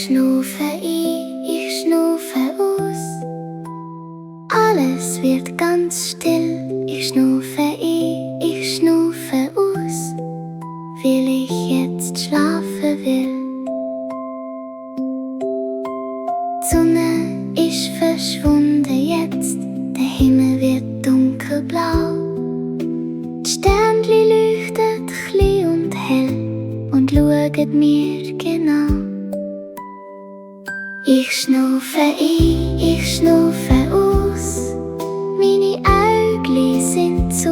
schnaufe ein, ich schnaufe aus. Alles wird ganz still. Ich schnaufe ein, ich schnaufe aus, weil ich jetzt schlafen will. Die Sonne ist verschwunden jetzt, der Himmel wird dunkelblau. Die Sternli leuchten klein und hell und schauen mir genau. Ich schnaufe ein, ich schnaufe aus, meine Äugli sind zu.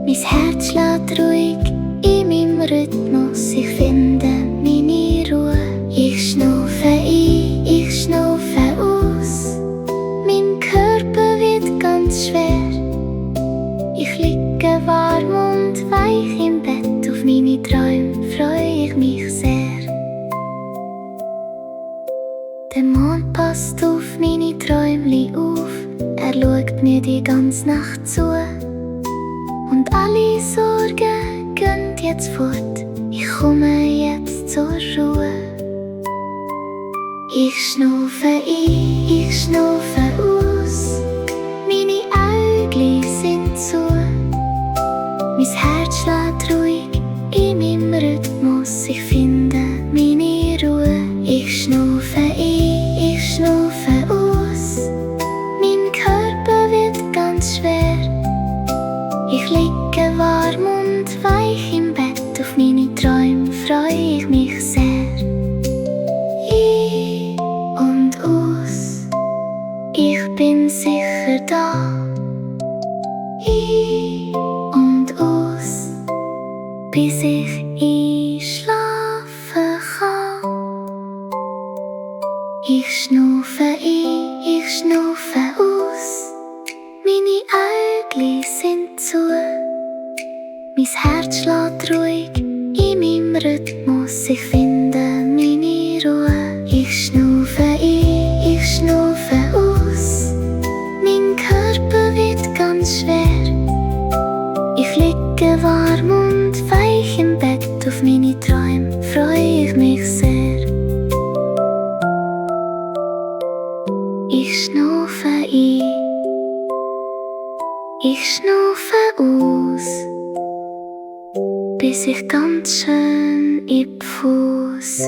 Mein Herz schlägt ruhig in meinem Rhythmus, ich finde meine Ruhe. Ich schnaufe ein, ich schnaufe aus, mein Körper wird ganz schwer. Ich liege warm und weich im Bett, auf meine Träume freue ich mich sehr. Der Mond passt auf meine Träumli auf, er schaut mir die ganze Nacht zu. Und alle Sorgen gehen jetzt fort, ich komme jetzt zur Ruhe. Ich schnaufe ein, ich schnaufe aus, meine Äugli sind zu. Mein Herz schlägt ruhig in meinem Rhythmus, ich finde meine Ruhe. Ich schnaufe ein, ich schnaufe aus, mein Körper wird ganz schwer. Ich liege warm und weich im Bett, auf meine Träume freue ich mich sehr. Ein und aus, ich bin sicher da. Ein und aus, bis ich einschlafen kann. Ich schnaufe ein, ich schnaufe aus, meine Äugli sind zu. Mein Herz schlägt ruhig in meinem Rhythmus, ich finde meine Ruhe. Ich schnaufe ein, ich schnaufe aus, mein Körper wird ganz schwer. Ich liege warm und weich im Bett, auf meine Träume freue ich mich sehr. Ich schnaufe ein, ich schnaufe aus, bis ich ganz schön in die Fuss